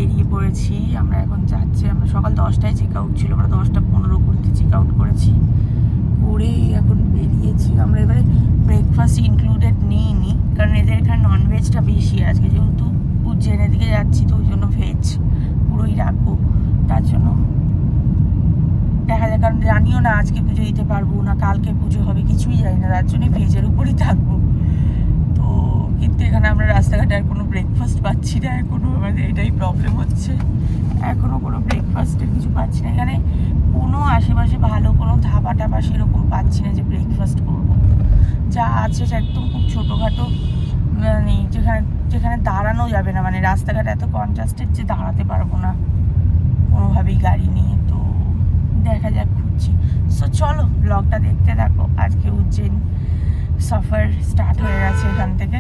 বেরিয়ে পড়েছি। আমরা এখন যাচ্ছি, আমরা সকাল 10টায় চেক আউট ছিল, আমরা 10:15 করতে চেক আউট করেছি, করে এখন বেরিয়েছি। আমরা এবারে ব্রেকফাস্ট ইনক্লুডেড নিইনি, কারণ এদের এখানে ননভেজটা বেশি। আজকে যেহেতু উজ্জয়নের দিকে যাচ্ছি তো ওই জন্য ভেজ পুরোই রাখবো। তার জন্য দেখা যায়, কারণ জানিও না আজকে পুজো দিতে পারবো না কালকে পুজো হবে, কিছুই জানি না, তার জন্যই ভেজের উপরই থাকবো। তো কিন্তু এখানে আমরা রাস্তাঘাটে আর কোনো ব্রেকফাস্ট পাচ্ছি না এখনো, আমাদের এটাই প্রবলেম হচ্ছে, এখনো কোনো ব্রেকফাস্টের কিছু পাচ্ছি না। এখানে কোনো আশেপাশে ভালো কোনো ধাবা টাবা সেরকম পাচ্ছি না যে ব্রেকফাস্ট করবো। যা আছে একদম খুব ছোটোখাটো, মানে যেখানে যেখানে দাঁড়ানো যাবে না, মানে রাস্তাঘাট এত কনজাস্টেড যে দাঁড়াতে পারবো না কোনোভাবেই গাড়ি নিয়ে। তো দেখা যাক, খুঁজছি। সো চলো ব্লগটা দেখতে থাকো। আজকে উজ্জয়ন সফর স্টার্ট হয়ে গেছে এখান থেকে।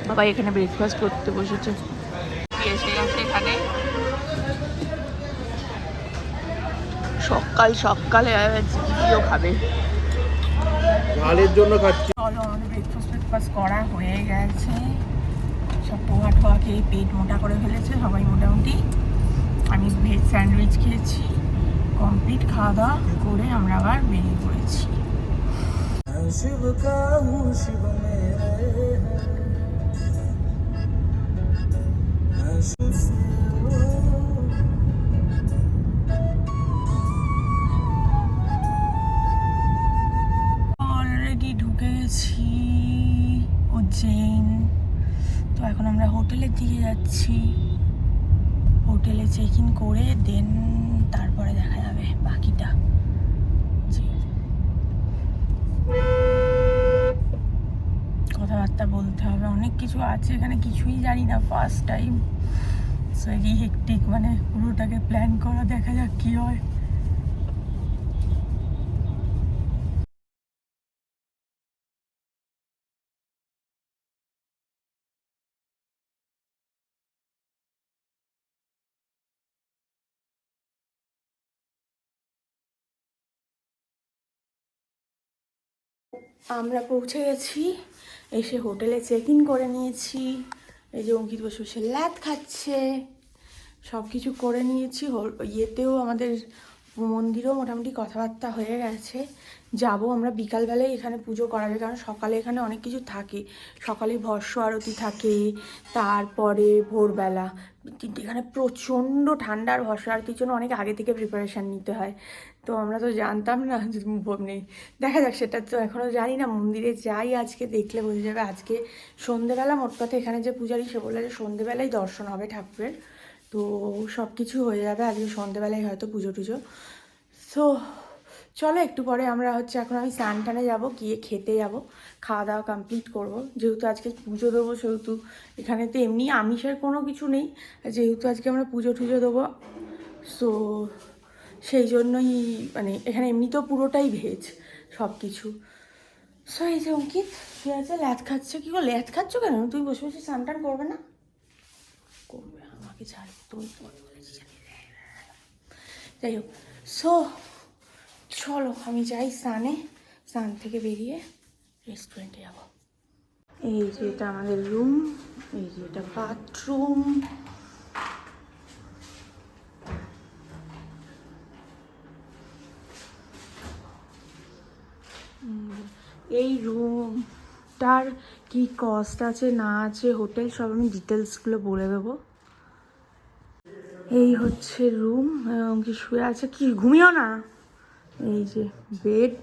বাবা এখানে ব্রেকফাস্ট করতে বসেছে, এসে গেছে এখানে সকাল সকালে জিও খাবে, ঝালের জন্য খাচ্ছি। চলো আমাদের ব্রেকফাস্ট করা হয়ে গেছে, সব পোহা টোহা খেয়ে পেট মোটা করে ফেলেছে সবাই মোটামুটি। আমি ভেজ স্যান্ডউইচ খেয়েছি, কমপ্লিট খাওয়া দাওয়া করে আমরা আবার বেরিয়ে পড়েছি। অলরেডি ঢুকে গেছি উজ্জয়ন। তো এখন আমরা হোটেলের দিকে যাচ্ছি, হোটেলে চেক ইন করে দেন তারপরে দেখা যাবে বাকিটা। কথাবার্তা বলতে হবে, অনেক কিছু আছে এখানে, কিছুই জানি না, first time. So very hectic, মানে পুরোটাকে প্ল্যান করা, দেখা যাক কি হয়। আমরা পৌঁছে গেছি, এসে হোটেলে চেক ইন করে নিয়েছি। এই যে অঙ্কিত বসে বসে ল্যাদ খাচ্ছে, সব কিছু করে নিয়েছি। ইয়েতেও আমাদের মন্দিরেও মোটামুটি কথাবার্তা হয়ে গেছে, যাব আমরা বিকালবেলায়। এখানে পুজো করাবে, কারণ সকালে এখানে অনেক কিছু থাকে, সকালে ভস্য আরতি থাকে, তারপরে ভোরবেলা এখানে প্রচণ্ড ঠান্ডার ভস্য আরতির জন্য অনেক আগে থেকে প্রিপারেশান নিতে হয়। তো আমরা তো জানতাম না, নেই, দেখা যাক, সেটা তো এখনও জানি না। মন্দিরে যাই আজকে, দেখলে বোঝা যাবে। আজকে সন্ধেবেলা, মোট কথা এখানে যে পূজারি সে বললো যে সন্ধেবেলায় দর্শন হবে ঠাকুরের, তো সব কিছু হয়ে যাবে আজকে সন্ধেবেলায় হয়তো পুজো টুজো। সো চলো একটু পরে আমরা এখন আমি স্নান টানে যাবো, গিয়ে খেতে যাবো, খাওয়া দাওয়া কমপ্লিট করবো। যেহেতু আজকে পুজো দেবো, সেহেতু এখানে তো এমনি আমিষের কোনো কিছু নেই, যেহেতু আজকে আমরা পুজো টুজো দেবো, সো সেই জন্যই মানে এখানে এমনিতেও পুরোটাই ভেজ সব কিছু। সো এই যে অঙ্কিত শুয়ে আছে, ল্যাদ খাচ্ছে। কী গো ল্যাদ খাচ্ছ কেন? তুমি বসে বসে স্নান টান করবে না? করবে, আমাকে ছাড়বে, তুমি যাই হোক। সো চলো আমি যাই স্নানে, স্নান থেকে বেরিয়ে রেস্টুরেন্টে যাবো। এই যে এটা আমাদের রুম, এই যে এটা বাথরুম। এই রুমটার কি কস্ট আছে না আছে হোটেল সব আমি ডিটেলসগুলো বলে দেবো। এই হচ্ছে রুম, এবং কি শুয়ে আছে, কি ঘুমিও না। এই যে বেড,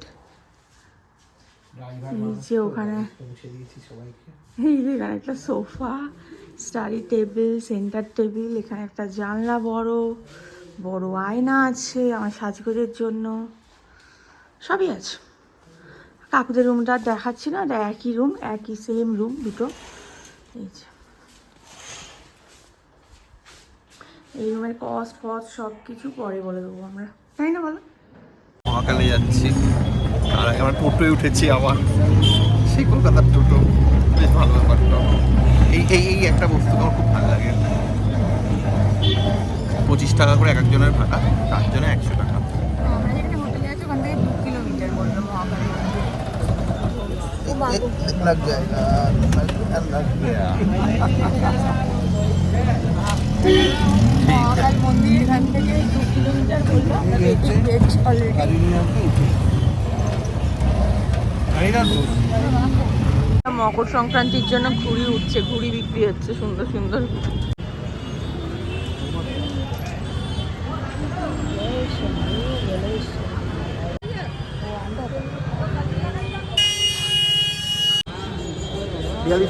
এই যে ওখানে, এই যে এখানে একটা sofa, study table, centre table, এখানে একটা জানলা, বড় বড় আয়না আছে আমার সাজগোজের জন্য, সবই আছে। কাকুদের রুমটা দেখাচ্ছি না, এটা একই রুম, একই সেম রুম দুটো। এই যে এই রুমের কস্ট ফস্ট সব কিছু পরে বলে দেবো আমরা, তাই না বলো? মহাকালে যাচ্ছি, আর আমরা টোটোয় উঠেছি, আবার সেই কলকাতার টোটো, বেশ ভালো ব্যাপারটা। এই একটা বস্তু আমার খুব ভালো লাগে, 25 টাকা করে এক একজনের ভাড়া, 4 জনে 100 টাকা। আমরা যেখানে হোটেলে আছি ওখান থেকে 2 কিলোমিটার বললো মহাকালী। ও बाबू लग जाएगा लग गया মহাকাল মন্দির এখান থেকে 2 কিলোমিটার বললো মকর সংক্রান্তির জন্য ঘুড়ি উঠছে, ঘুড়ি বিক্রি হচ্ছে সুন্দর সুন্দর।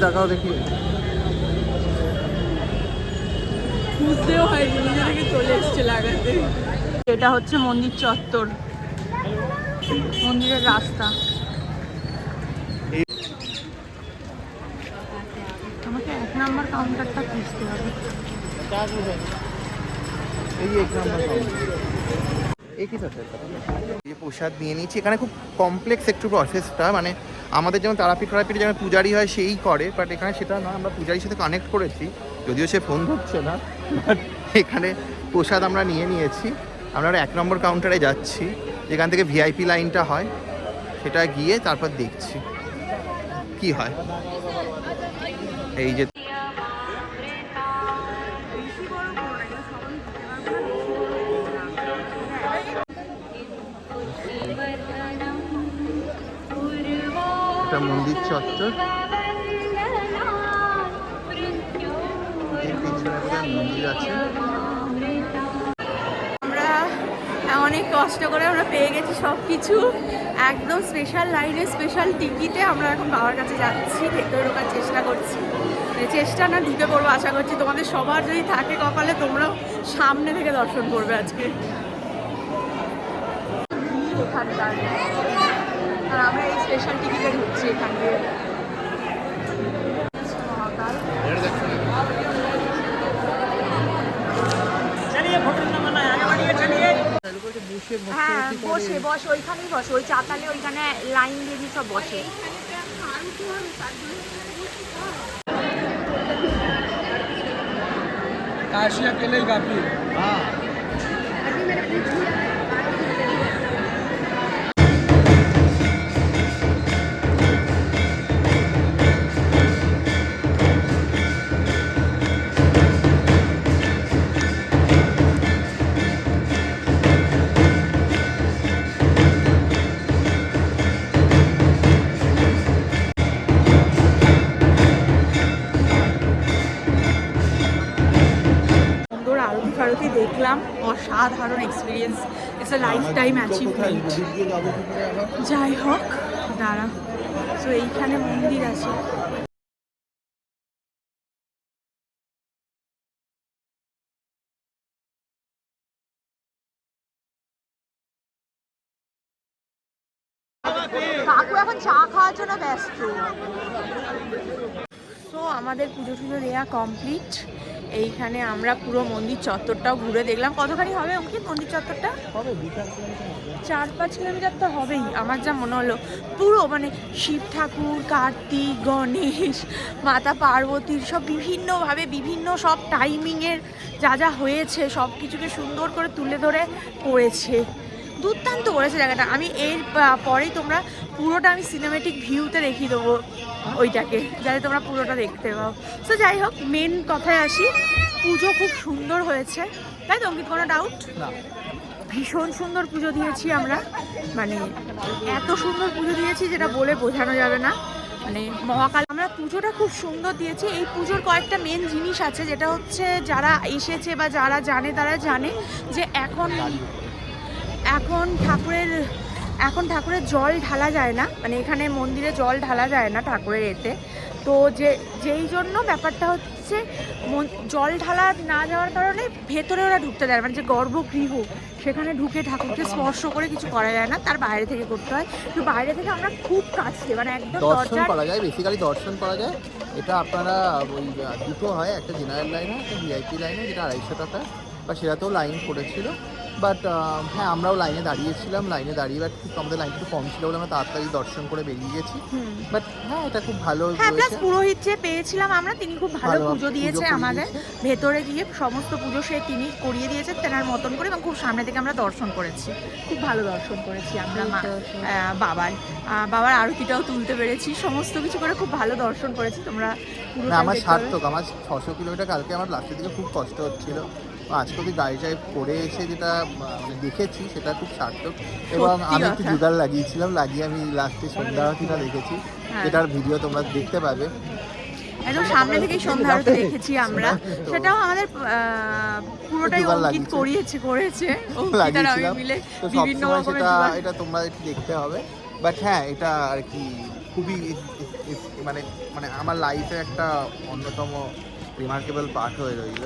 টাকাও দেখি বুঝতেও হয়নি, নিজে থেকে চলে এসছে লাগাতে। এটা হচ্ছে মন্দির চত্বর, মন্দিরের রাস্তা। আমাকে 1 নম্বর কাউন্টারটা খুঁজতে হবে। প্রসাদ নিয়ে নিয়েছি। এখানে খুব কমপ্লেক্স একটু প্রসেসটা, মানে আমাদের যেমন তারাপীঠে যেমন পূজারি হয় সেই করে, বাট এখানে সেটা না। আমরা পূজারির সাথে কানেক্ট করেছি, যদিও সে ফোন ধরছে না, বাট এখানে প্রসাদ আমরা নিয়ে নিয়েছি। আমরা 1 নম্বর কাউন্টারে যাচ্ছি, যেখান থেকে ভিআইপি লাইনটা হয়, সেটা গিয়ে তারপর দেখছি কি হয়। এই যে মন্দির চত্বর, এর পিছনে মন্দির আছে। আমরা অনেক কষ্ট করে আমরা পেয়ে গেছি সব কিছু, একদম স্পেশাল লাইনে স্পেশাল টিকিটে আমরা এখন বাবার কাছে যাচ্ছি, ভেতরে ঢোকার চেষ্টা করছি। চেষ্টা না, ঢুকে পড়বো আশা করছি। তোমাদের সবার যদি থাকে কপালে, তোমরাও সামনে থেকে দর্শন করবে আজকে। এখানকার আর আমরা এই স্পেশাল টিকিটে ঢুকছি এখান দিয়ে। হ্যাঁ বসে ওইখানেই বসে, ওই চাতালে ওইখানে লাইন দিয়ে দিয়ে সব বসে। काशी अकेले ही काफी है। আরতি দেখলাম, অসাধারণ experience, it's a life time achievement. যাই হোক, দাঁড়া, তো এইখানে মন্দির আছে। কাকু এখন চা খাওয়ার জন্য ব্যস্ত। তো আমাদের পুজো টুজো দেওয়া কমপ্লিট। এইখানে আমরা পুরো মন্দির চত্বরটাও ঘুরে দেখলাম। কতখানি হবে অঙ্কিত মন্দির চত্বরটা? হবে 4-5 কিলোমিটার তো হবেই আমার যা মনে হলো। পুরো মানে শিব ঠাকুর, কার্তিক, গণেশ, মাতা পার্বতীর সব বিভিন্নভাবে বিভিন্ন সব টাইমিংয়ের যা যা হয়েছে সব কিছুকে সুন্দর করে তুলে ধরে করেছে। দুর্দান্ত করেছে জায়গাটা। আমি এর পরেই তোমরা পুরোটা আমি সিনেমেটিক ভিউতে দেখিয়ে দেবো ওইটাকে, যাতে তোমরা পুরোটা দেখতে পাও। তো যাই হোক, মেন কথায় আসি, পুজো খুব সুন্দর হয়েছে, তাই তো অঙ্কিত? কোনো ডাউট না? ভীষণ সুন্দর পুজো দিয়েছি আমরা, মানে এত সুন্দর পুজো দিয়েছি যেটা বলে বোঝানো যাবে না। মানে মহাকাল আমরা পুজোটা খুব সুন্দর দিয়েছি। এই পুজোর কয়েকটা মেন জিনিস আছে, যেটা হচ্ছে যারা এসেছে বা যারা জানে তারা জানে যে এখন ঠাকুরের জল ঢালা যায় না, মানে এখানে মন্দিরে জল ঢালা যায় না ঠাকুরের এতে। তো যেই জন্য ব্যাপারটা হচ্ছে জল ঢালা না যাওয়ার কারণে ভেতরে ওরা ঢুকতে দেয়, মানে যে গর্ভগৃহ সেখানে ঢুকে ঠাকুরকে স্পর্শ করে কিছু করা যায় না, তার বাইরে থেকে করতে হয়। তো বাইরে থেকে আমরা খুব কাছে, মানে একদম দর্শন করা যায়, বেসিক্যালি দর্শন করা যায়। এটা আপনারা ওই দুটো হয়, একটা জেনারেল লাইনে, একটা ভিআইপি লাইনে, যেটা 250 টাকা, বা সেটাতেও লাইন পড়েছিল। বাট হ্যাঁ আমরাও লাইনে দাঁড়িয়েছিলাম, লাইনে দাঁড়িয়ে বাট খুব আমাদের লাইনটা একটু কম ছিল বলে আমরা তাড়াতাড়ি দর্শন করে বেরিয়ে গেছি। বাট হ্যাঁ এটা খুব ভালো হ্যাঁ প্লাস হয়েছে। পুরোহিত যে পেয়েছিলাম আমরা, তিনি খুব ভালো ভালো পুজো দিয়েছে পুজো করিয়ে আমাদের। দিয়েছে। ভেতরে গিয়ে সমস্ত পুজো সে তিনি করিয়ে দিয়েছে তেনার মতন করে, এবং খুব সামনে থেকে আমরা দর্শন করেছি, খুব ভালো দর্শন করেছি আমরা বাবার আরতিটাও তুলতে পেরেছি, সমস্ত কিছু করে খুব ভালো দর্শন করেছি। তোমরা পুরো না আমার সার্থক, আমার 600 কিলোমিটার কালকে আমার লাস্টের দিকে খুব কষ্ট হচ্ছিল, আজকে অব্দি গাড়ি টাইপ করে এসে যেটা মানে দেখেছি সেটা খুব সার্থক। এবং আমি একটু কথা। জুগার লাগিয়েছিলাম, লাগিয়ে আমি লাস্টে সন্ধ্যা আরতিটা দেখেছি, হ্যাঁ। যেটার ভিডিও তোমরা দেখতে পাবে। একদম সামনে থেকেই সন্ধ্যা আরতি দেখেছি আমরা, সেটাও আমাদের পুরোটাই জোগাড় অঙ্কিত লাগিয়েছে। করেছে অঙ্কিত আর আমি লাগিয়েছিলাম মিলে তো বিভিন্ন সবসময় রকমের সেটা জোগাড়। এটা তোমরা একটু দেখতে হবে। বাট হ্যাঁ এটা আর কি খুবই মানে মানে আমার লাইফে একটা অন্যতম রিমার্কেবল পার্ট হয়ে রইল।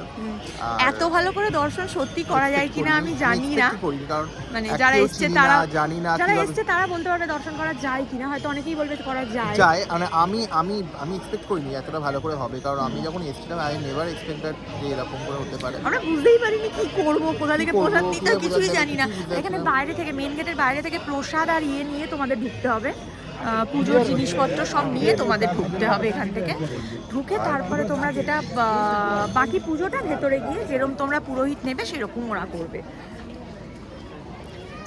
আর এত ভালো করে দর্শন সত্যি করা যায় কিনা আমি জানি না, করিনি, কারণ মানে এককেও যারা এসছে চিনি তারা না, জানি না যারা কিভাবে এসছে তারা বলতে পারবে দর্শন করা যায় কিনা, হয়তো অনেকেই বলবে করা যায়। যায়। মানে আমি আমি আমি এক্সপেক্ট করিনি এতটা ভালো করে হবে, কারণ আমি যখন এসেছিলাম আই নেভার এক্সপেক্টেড যে এরকম করে হতে পারে। আমরা বুঝতেই পারিনি কি করব, কোথা থেকে কি করবো, প্রসাদ নিতে কিভাবে কিছুই প্রসাদ জানি না। কিছুই বুঝতে এখানে পারছিলাম না। বাইরে থেকে মেন গেটের বাইরে থেকে প্রসাদ আর ইয়ে নিয়ে তোমাদের ঢুকতে হবে, পুজোর জিনিসপত্র সব নিয়ে তোমাদের ঢুকতে হবে এখান থেকে। ঢুকে তারপরে তোমরা যেটা বাকি পুজোটা ভেতরে গিয়ে যেরকম তোমরা পুরোহিত নেবে সেরকম ওরা করবে।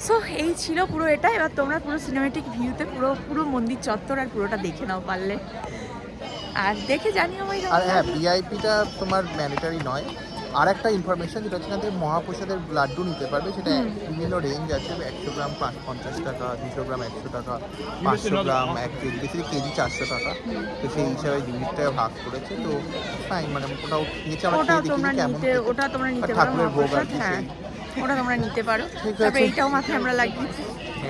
সো এই ছিল পুরো এটা। এবার তোমরা পুরো সিনেমেটিক ভিউতে পুরো পুরো মন্দির চত্বর আর পুরোটা দেখে নাও পারলে, আর দেখে জানিও ভাই। আর হ্যাঁ ভিআইপিটা তোমার ম্যান্ডেটারি নয়। আর একটা ইনফরমেশন যেটা হচ্ছে এখান থেকে মহাপ্রসাদের লাড্ডু নিতে পারবে, সেটা বিভিন্ন রেঞ্জ আছে, 100 গ্রাম 50 টাকা, 200 গ্রাম 100 টাকা, 500 গ্রাম 1 কেজি, বেশি কেজি 400 টাকা। তো সেই হিসাবে জিনিসটা ভাগ করেছে, তো ফাইন মানে ওটাও নিচে আমরা খেয়ে দেখি যে কেমন খেতে। ওটা তোমরা নিতে পারো ঠাকুরের ভোগ আর মহাপ্রসাদ, কি হ্যাঁ সেই। ওটা তোমরা নিতে পারো। ঠিক আছে। তারপরে এইটাও মাথায় আমরা লাগিয়েছি।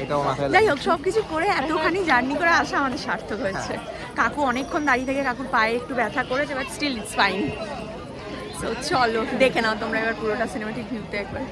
এটাও মাথায় যাই হোক সবকিছু করে এতখানি জার্নি করে আসা আমাদের সার্থক হয়েছে। কাকু অনেকক্ষণ দাঁড়িয়ে থেকে কাকুর পায়ে একটু ব্যথা করেছে, but still it's fine. So চলো দেখে নাও তোমরা এবার পুরোটা সিনেমেটিক ভিউতে একবার।